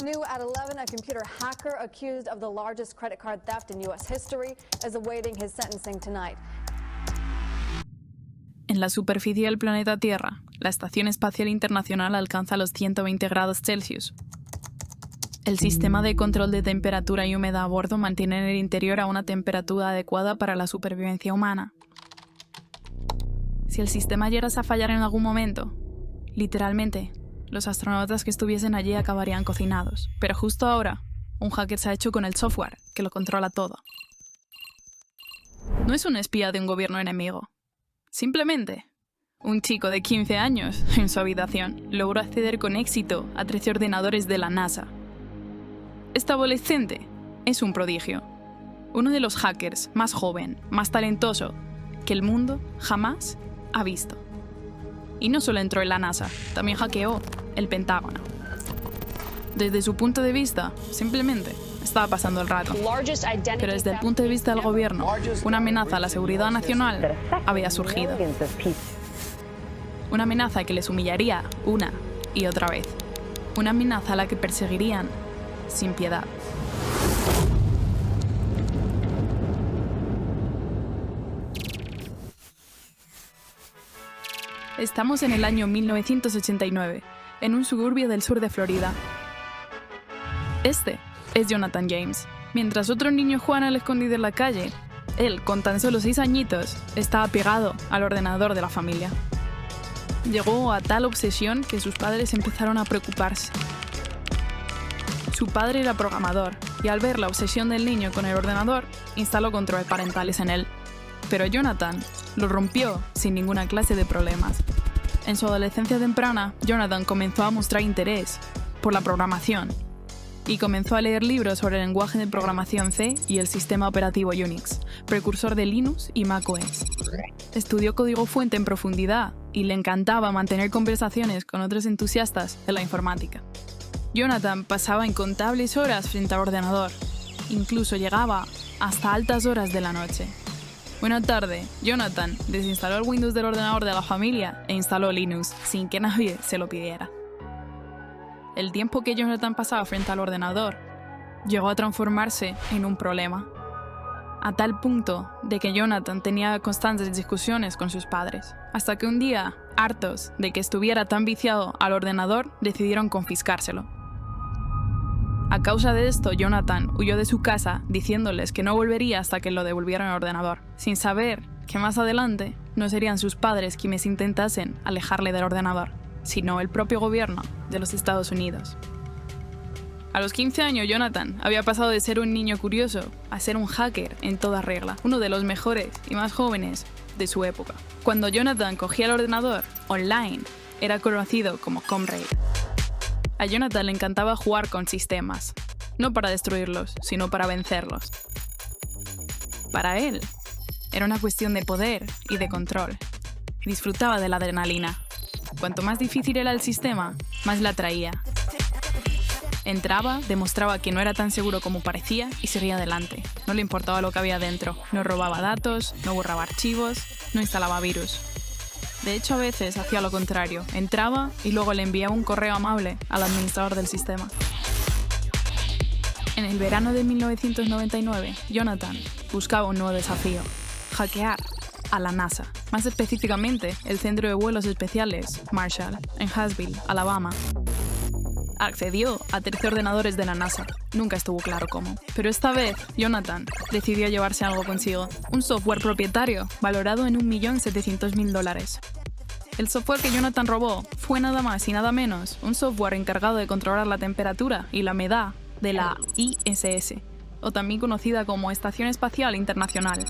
New at 11, a computer hacker accused of the largest credit card theft in U.S. history is awaiting his sentencing tonight. En la superficie del planeta Tierra, la Estación Espacial Internacional alcanza los 120 grados Celsius. El sistema de control de temperatura y humedad a bordo mantiene en el interior a una temperatura adecuada para la supervivencia humana. Si el sistema llegase a fallar en algún momento, literalmente, los astronautas que estuviesen allí acabarían cocinados. Pero justo ahora, un hacker se ha hecho con el software que lo controla todo. No es un espía de un gobierno enemigo. Simplemente, un chico de 15 años, en su habitación, logró acceder con éxito a 13 ordenadores de la NASA. Este adolescente es un prodigio. Uno de los hackers más joven, más talentoso, que el mundo jamás ha visto. Y no solo entró en la NASA, también hackeó el Pentágono. Desde su punto de vista, simplemente estaba pasando el rato. Pero desde el punto de vista del gobierno, una amenaza a la seguridad nacional había surgido. Una amenaza que les humillaría una y otra vez. Una amenaza a la que perseguirían sin piedad. Estamos en el año 1989, en un suburbio del sur de Florida. Este es Jonathan James. Mientras otros niños juegan al escondido en la calle, él, con tan solo 6 añitos, estaba pegado al ordenador de la familia. Llegó a tal obsesión que sus padres empezaron a preocuparse. Su padre era programador, y al ver la obsesión del niño con el ordenador, instaló controles parentales en él. Pero Jonathan lo rompió sin ninguna clase de problemas. En su adolescencia temprana, Jonathan comenzó a mostrar interés por la programación y comenzó a leer libros sobre el lenguaje de programación C y el sistema operativo Unix, precursor de Linux y macOS. Estudió código fuente en profundidad y le encantaba mantener conversaciones con otros entusiastas de la informática. Jonathan pasaba incontables horas frente al ordenador, incluso llegaba hasta altas horas de la noche. Una tarde, Jonathan desinstaló el Windows del ordenador de la familia e instaló Linux, sin que nadie se lo pidiera. El tiempo que Jonathan pasaba frente al ordenador llegó a transformarse en un problema, a tal punto de que Jonathan tenía constantes discusiones con sus padres, hasta que un día, hartos de que estuviera tan viciado al ordenador, decidieron confiscárselo. A causa de esto, Jonathan huyó de su casa diciéndoles que no volvería hasta que lo devolvieran al ordenador, sin saber que más adelante no serían sus padres quienes intentasen alejarle del ordenador, sino el propio gobierno de los Estados Unidos. A los 15 años, Jonathan había pasado de ser un niño curioso a ser un hacker en toda regla, uno de los mejores y más jóvenes de su época. Cuando Jonathan cogía el ordenador online, era conocido como Comrade. A Jonathan le encantaba jugar con sistemas, no para destruirlos, sino para vencerlos. Para él, era una cuestión de poder y de control. Disfrutaba de la adrenalina. Cuanto más difícil era el sistema, más la atraía. Entraba, demostraba que no era tan seguro como parecía y seguía adelante. No le importaba lo que había dentro. No robaba datos, no borraba archivos, no instalaba virus. De hecho, a veces hacía lo contrario. Entraba y luego le enviaba un correo amable al administrador del sistema. En el verano de 1999, Jonathan buscaba un nuevo desafío: hackear a la NASA. Más específicamente, el Centro de Vuelos Especiales Marshall, en Huntsville, Alabama. Accedió a 13 ordenadores de la NASA. Nunca estuvo claro cómo. Pero esta vez, Jonathan decidió llevarse algo consigo. Un software propietario valorado en $1.700.000. El software que Jonathan robó fue nada más y nada menos un software encargado de controlar la temperatura y la humedad de la ISS, o también conocida como Estación Espacial Internacional.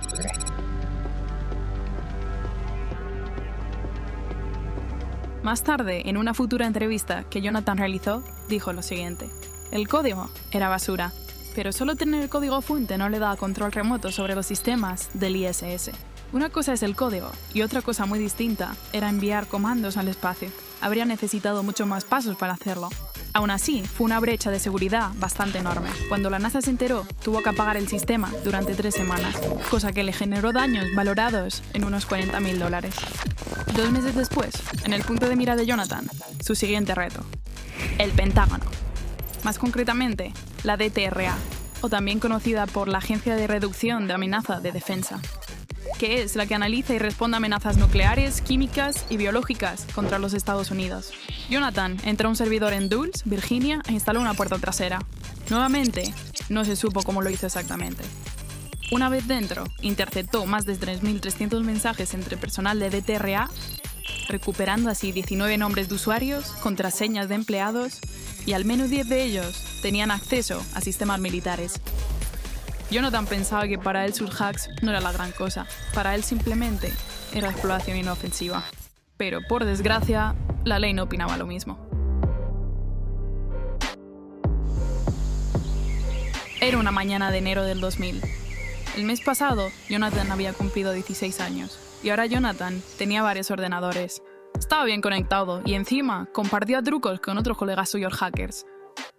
Más tarde, en una futura entrevista que Jonathan realizó, dijo lo siguiente: el código era basura, pero solo tener el código fuente no le daba control remoto sobre los sistemas del ISS. Una cosa es el código, y otra cosa muy distinta era enviar comandos al espacio. Habría necesitado muchos más pasos para hacerlo. Aún así, fue una brecha de seguridad bastante enorme. Cuando la NASA se enteró, tuvo que apagar el sistema durante 3 semanas, cosa que le generó daños valorados en unos $40.000. 2 meses después, en el punto de mira de Jonathan, su siguiente reto: el Pentágono. más concretamente la DTRA, o también conocida por la Agencia de Reducción de Amenaza de Defensa, que es la que analiza y responde a amenazas nucleares, químicas y biológicas contra los Estados Unidos. Jonathan entró a un servidor en Dulles, Virginia, e instaló una puerta trasera. Nuevamente, no se supo cómo lo hizo exactamente. Una vez dentro, interceptó más de 3.300 mensajes entre personal de DTRA, recuperando así 19 nombres de usuarios, contraseñas de empleados, y al menos 10 de ellos tenían acceso a sistemas militares. Jonathan pensaba que para él sus hacks no era la gran cosa. Para él simplemente era exploración inofensiva. Pero, por desgracia, la ley no opinaba lo mismo. Era una mañana de enero del 2000. El mes pasado, Jonathan había cumplido 16 años. Y ahora Jonathan tenía varios ordenadores. Estaba bien conectado y encima compartía trucos con otros colegas suyos hackers.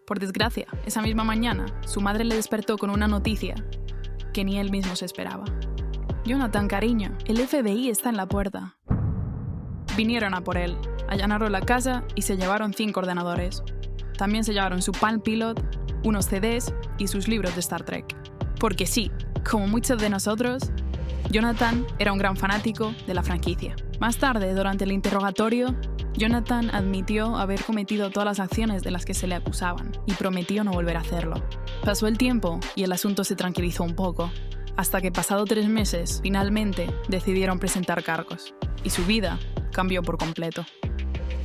Por desgracia, esa misma mañana, su madre le despertó con una noticia que ni él mismo se esperaba. Jonathan, cariño, el FBI está en la puerta. Vinieron a por él, allanaron la casa y se llevaron 5 ordenadores. También se llevaron su Palm Pilot, unos CDs y sus libros de Star Trek. Porque sí, como muchos de nosotros, Jonathan era un gran fanático de la franquicia. Más tarde, durante el interrogatorio, Jonathan admitió haber cometido todas las acciones de las que se le acusaban y prometió no volver a hacerlo. Pasó el tiempo y el asunto se tranquilizó un poco, hasta que pasado 3 meses, finalmente decidieron presentar cargos, y su vida cambió por completo.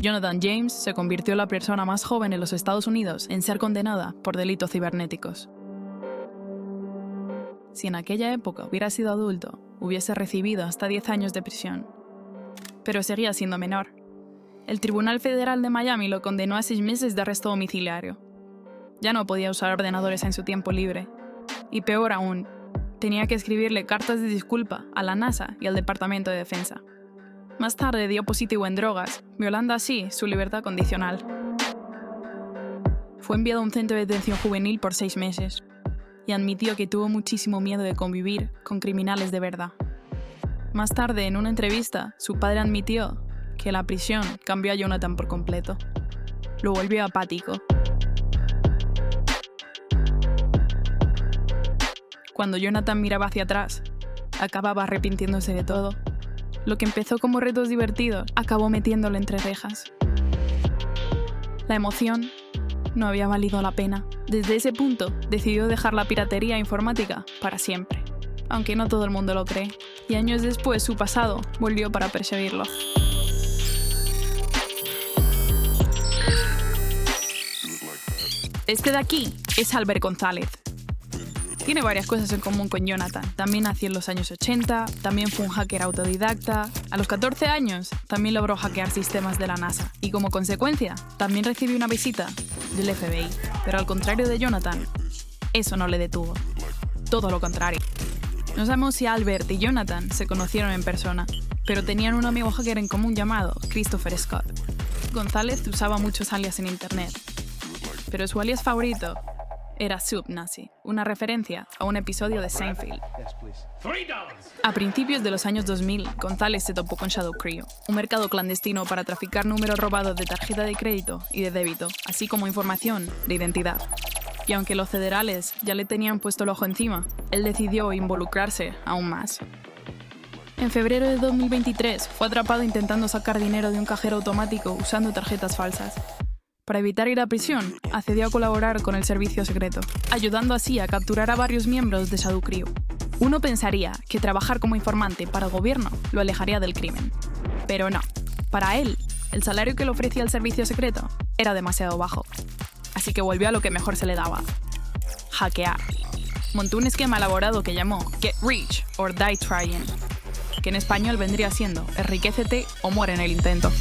Jonathan James se convirtió en la persona más joven en los Estados Unidos en ser condenada por delitos cibernéticos. Si en aquella época hubiera sido adulto, hubiese recibido hasta 10 años de prisión. Pero seguía siendo menor. El Tribunal Federal de Miami lo condenó a 6 meses de arresto domiciliario. Ya no podía usar ordenadores en su tiempo libre. Y peor aún, tenía que escribirle cartas de disculpa a la NASA y al Departamento de Defensa. Más tarde dio positivo en drogas, violando así su libertad condicional. Fue enviado a un centro de detención juvenil por 6 meses y admitió que tuvo muchísimo miedo de convivir con criminales de verdad. Más tarde, en una entrevista, su padre admitió que la prisión cambió a Jonathan por completo. Lo volvió apático. Cuando Jonathan miraba hacia atrás, acababa arrepintiéndose de todo. Lo que empezó como retos divertidos acabó metiéndolo entre rejas. La emoción no había valido la pena. Desde ese punto, decidió dejar la piratería informática para siempre. Aunque no todo el mundo lo cree. Y años después, su pasado volvió para perseguirlo. Este de aquí es Albert González. Tiene varias cosas en común con Jonathan. También nació en los años 80, también fue un hacker autodidacta. A los 14 años también logró hackear sistemas de la NASA. Y como consecuencia, también recibió una visita del FBI. Pero al contrario de Jonathan, eso no le detuvo. Todo lo contrario. No sabemos si Albert y Jonathan se conocieron en persona, pero tenían un amigo hacker en común llamado Christopher Scott. González usaba muchos alias en internet, pero su alias favorito era Subnazi, una referencia a un episodio de Seinfeld. A principios de los años 2000, González se topó con Shadow Crew, un mercado clandestino para traficar números robados de tarjeta de crédito y de débito, así como información de identidad. Y aunque los federales ya le tenían puesto el ojo encima, él decidió involucrarse aún más. En febrero de 2023 fue atrapado intentando sacar dinero de un cajero automático usando tarjetas falsas. Para evitar ir a prisión, accedió a colaborar con el servicio secreto, ayudando así a capturar a varios miembros de Shadow Crew. Uno pensaría que trabajar como informante para el gobierno lo alejaría del crimen. Pero no. Para él, el salario que le ofrecía el servicio secreto era demasiado bajo. Así que volvió a lo que mejor se le daba: hackear. Montó un esquema elaborado que llamó Get Rich or Die Trying, que en español vendría siendo enriquécete o muere en el intento.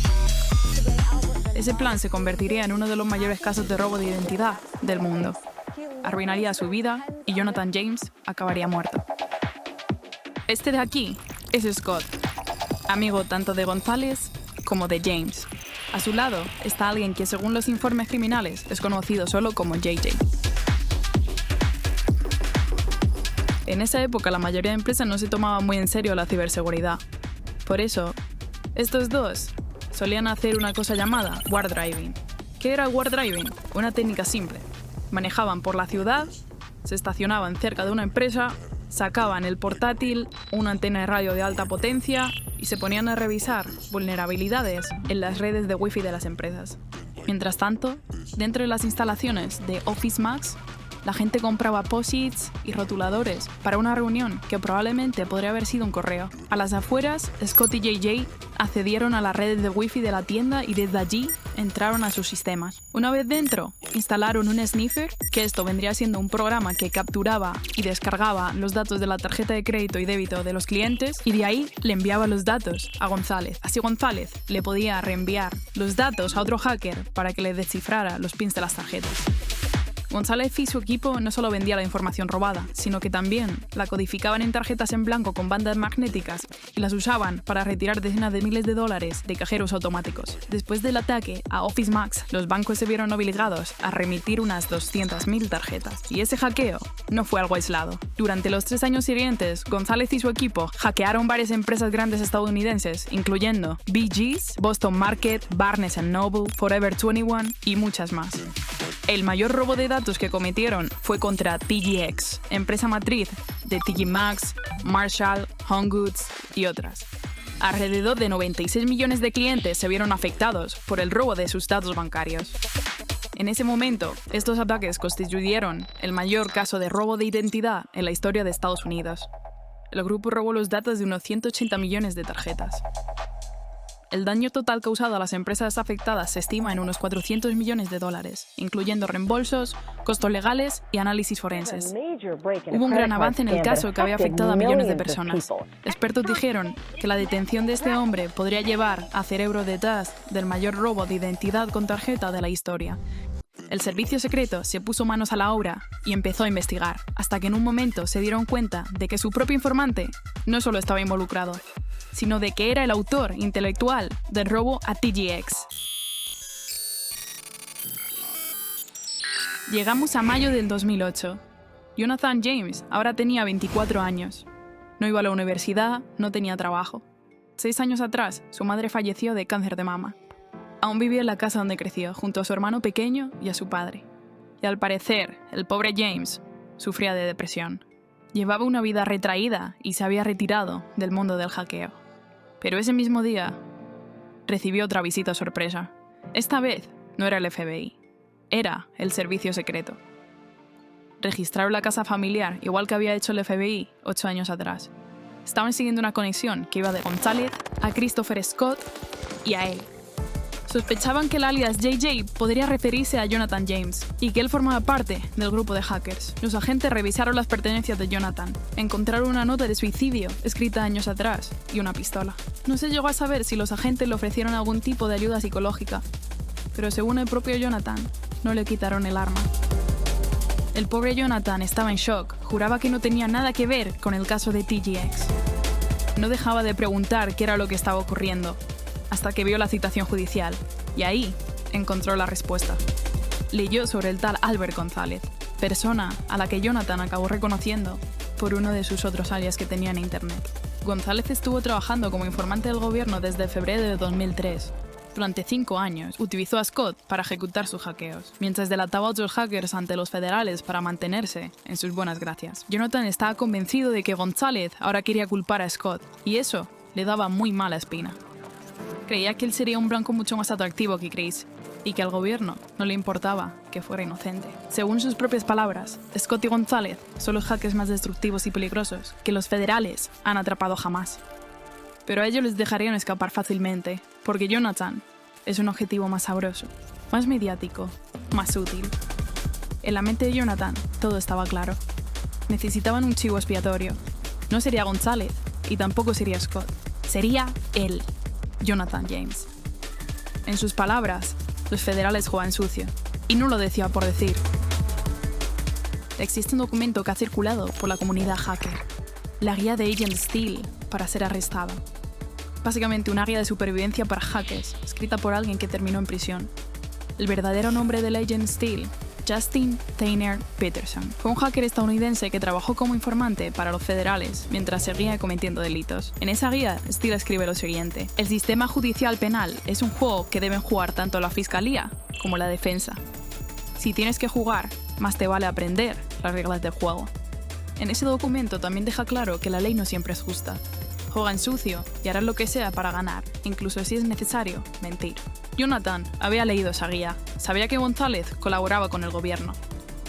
Ese plan se convertiría en uno de los mayores casos de robo de identidad del mundo. Arruinaría su vida y Jonathan James acabaría muerto. Este de aquí es Scott, amigo tanto de González como de James. A su lado está alguien que, según los informes criminales, es conocido solo como JJ. En esa época, la mayoría de empresas no se tomaban muy en serio la ciberseguridad. Por eso, estos dos solían hacer una cosa llamada war driving. ¿Qué era el war driving? Una técnica simple. Manejaban por la ciudad, se estacionaban cerca de una empresa, sacaban el portátil, una antena de radio de alta potencia y se ponían a revisar vulnerabilidades en las redes de Wi-Fi de las empresas. Mientras tanto, dentro de las instalaciones de Office Max, la gente compraba post-its y rotuladores para una reunión que probablemente podría haber sido un correo. A las afueras, Scott y JJ accedieron a las redes de Wi-Fi de la tienda y desde allí entraron a sus sistemas. Una vez dentro, instalaron un sniffer, que esto vendría siendo un programa que capturaba y descargaba los datos de la tarjeta de crédito y débito de los clientes y de ahí le enviaba los datos a González. Así González le podía reenviar los datos a otro hacker para que le descifrara los pins de las tarjetas. González y su equipo no solo vendían la información robada, sino que también la codificaban en tarjetas en blanco con bandas magnéticas y las usaban para retirar decenas de miles de dólares de cajeros automáticos. Después del ataque a Office Max, los bancos se vieron obligados a remitir unas 200.000 tarjetas. Y ese hackeo no fue algo aislado. Durante los 3 años siguientes, González y su equipo hackearon varias empresas grandes estadounidenses, incluyendo BG's, Boston Market, Barnes & Noble, Forever 21 y muchas más. El mayor robo de datos que cometieron fue contra TJX, empresa matriz de TJ Maxx, Marshall, Home Goods y otras. Alrededor de 96 millones de clientes se vieron afectados por el robo de sus datos bancarios. En ese momento, estos ataques constituyeron el mayor caso de robo de identidad en la historia de Estados Unidos. El grupo robó los datos de unos 180 millones de tarjetas. El daño total causado a las empresas afectadas se estima en unos 400 millones de dólares, incluyendo reembolsos, costos legales y análisis forenses. Hubo un gran avance en el caso que había afectado a millones de personas. Expertos dijeron que la detención de este hombre podría llevar a cerebro detrás del mayor robo de identidad con tarjeta de la historia. El servicio secreto se puso manos a la obra y empezó a investigar, hasta que en un momento se dieron cuenta de que su propio informante no solo estaba involucrado, sino de que era el autor intelectual del robo a TJX. Llegamos a mayo del 2008. Jonathan James ahora tenía 24 años. No iba a la universidad, no tenía trabajo. 6 años atrás, su madre falleció de cáncer de mama. Aún vivía en la casa donde creció, junto a su hermano pequeño y a su padre. Y al parecer, el pobre James sufría de depresión. Llevaba una vida retraída y se había retirado del mundo del hackeo. Pero ese mismo día, recibió otra visita sorpresa. Esta vez no era el FBI, era el servicio secreto. Registraron la casa familiar, igual que había hecho el FBI 8 años atrás. Estaban siguiendo una conexión que iba de González a Christopher Scott y a él. Sospechaban que el alias JJ podría referirse a Jonathan James y que él formaba parte del grupo de hackers. Los agentes revisaron las pertenencias de Jonathan. Encontraron una nota de suicidio escrita años atrás y una pistola. No se llegó a saber si los agentes le ofrecieron algún tipo de ayuda psicológica, pero según el propio Jonathan, no le quitaron el arma. El pobre Jonathan estaba en shock. Juraba que no tenía nada que ver con el caso de TJX. No dejaba de preguntar qué era lo que estaba ocurriendo, hasta que vio la citación judicial, y ahí encontró la respuesta. Leyó sobre el tal Albert González, persona a la que Jonathan acabó reconociendo por uno de sus otros alias que tenía en internet. González estuvo trabajando como informante del gobierno desde febrero de 2003. Durante 5 años, utilizó a Scott para ejecutar sus hackeos, mientras delataba a otros hackers ante los federales para mantenerse en sus buenas gracias. Jonathan estaba convencido de que González ahora quería culpar a Scott, y eso le daba muy mala espina. Creía que él sería un blanco mucho más atractivo que Chris, y que al gobierno no le importaba que fuera inocente. Según sus propias palabras, Scott y González son los hackers más destructivos y peligrosos que los federales han atrapado jamás. Pero a ellos les dejarían escapar fácilmente, porque Jonathan es un objetivo más sabroso, más mediático, más útil. En la mente de Jonathan todo estaba claro. Necesitaban un chivo expiatorio. No sería González, y tampoco sería Scott. Sería él, Jonathan James. En sus palabras, los federales juegan sucio, y no lo decía por decir. Existe un documento que ha circulado por la comunidad hacker, la guía de Agent Steele para ser arrestado. Básicamente una guía de supervivencia para hackers, escrita por alguien que terminó en prisión. El verdadero nombre del Agent Steele, Justin Tanner Peterson, fue un hacker estadounidense que trabajó como informante para los federales mientras seguía cometiendo delitos. En esa guía, Steele escribe lo siguiente: el sistema judicial penal es un juego que deben jugar tanto la fiscalía como la defensa. Si tienes que jugar, más te vale aprender las reglas del juego. En ese documento también deja claro que la ley no siempre es justa. Juegan sucio y harán lo que sea para ganar, incluso si es necesario, mentir. Jonathan había leído esa guía, sabía que González colaboraba con el gobierno.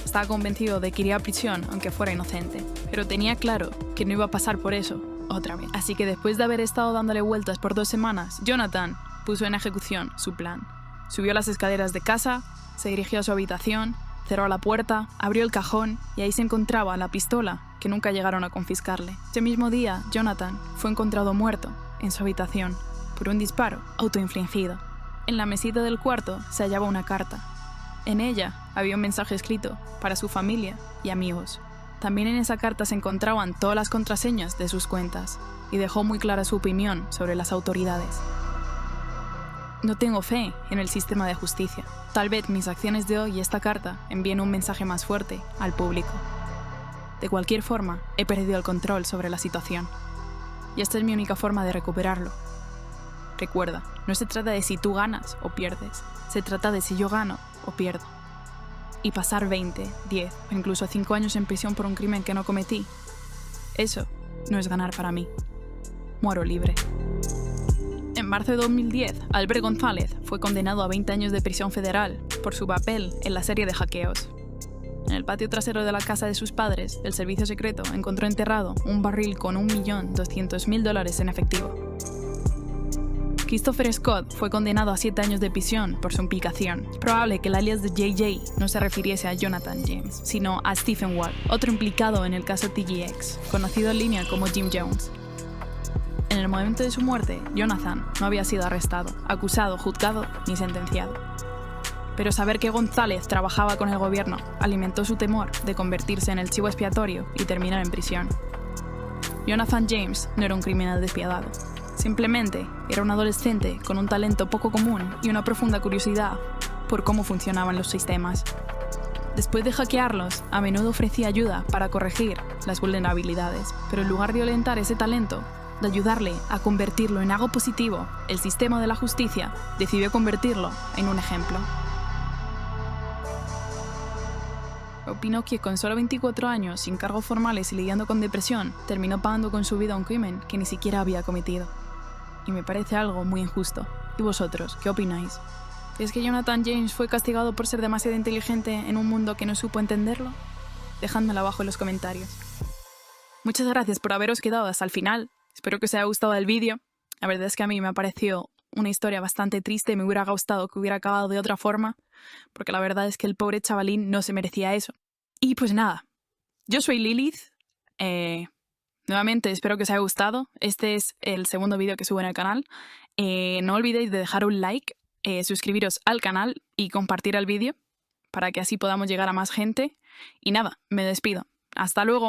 Estaba convencido de que iría a prisión aunque fuera inocente, pero tenía claro que no iba a pasar por eso otra vez. Así que después de haber estado dándole vueltas por 2 semanas, Jonathan puso en ejecución su plan. Subió las escaleras de casa, se dirigió a su habitación, cerró la puerta, abrió el cajón y ahí se encontraba la pistola que nunca llegaron a confiscarle. Ese mismo día, Jonathan fue encontrado muerto en su habitación por un disparo autoinfligido. En la mesita del cuarto se hallaba una carta. En ella había un mensaje escrito para su familia y amigos. También en esa carta se encontraban todas las contraseñas de sus cuentas y dejó muy clara su opinión sobre las autoridades. No tengo fe en el sistema de justicia. Tal vez mis acciones de hoy y esta carta envíen un mensaje más fuerte al público. De cualquier forma, he perdido el control sobre la situación. Y esta es mi única forma de recuperarlo. Recuerda, no se trata de si tú ganas o pierdes. Se trata de si yo gano o pierdo. Y pasar 20, 10 o incluso 5 años en prisión por un crimen que no cometí, eso no es ganar para mí. Muero libre. En marzo de 2010, Albert González fue condenado a 20 años de prisión federal por su papel en la serie de hackeos. En el patio trasero de la casa de sus padres, el servicio secreto encontró enterrado un barril con $1.200.000 en efectivo. Christopher Scott fue condenado a 7 años de prisión por su implicación. Es probable que el alias de JJ no se refiriese a Jonathan James, sino a Stephen Wall, otro implicado en el caso TGX, conocido en línea como Jim Jones. En el momento de su muerte, Jonathan no había sido arrestado, acusado, juzgado ni sentenciado. Pero saber que González trabajaba con el gobierno alimentó su temor de convertirse en el chivo expiatorio y terminar en prisión. Jonathan James no era un criminal despiadado. Simplemente era un adolescente con un talento poco común y una profunda curiosidad por cómo funcionaban los sistemas. Después de hackearlos, a menudo ofrecía ayuda para corregir las vulnerabilidades, pero en lugar de violentar ese talento, de ayudarle a convertirlo en algo positivo, el sistema de la justicia decidió convertirlo en un ejemplo. Opinó que con solo 24 años, sin cargos formales y lidiando con depresión, terminó pagando con su vida un crimen que ni siquiera había cometido. Y me parece algo muy injusto. ¿Y vosotros, qué opináis? ¿Es que Jonathan James fue castigado por ser demasiado inteligente en un mundo que no supo entenderlo? Dejádmelo abajo en los comentarios. Muchas gracias por haberos quedado hasta el final. Espero que os haya gustado el vídeo. La verdad es que a mí me ha parecido una historia bastante triste. Me hubiera gustado que hubiera acabado de otra forma, porque la verdad es que el pobre chavalín no se merecía eso. Y pues nada, yo soy Lilith. Nuevamente espero que os haya gustado. Este es el segundo vídeo que subo en el canal. No olvidéis de dejar un like, suscribiros al canal y compartir el vídeo para que así podamos llegar a más gente. Y nada, me despido. Hasta luego.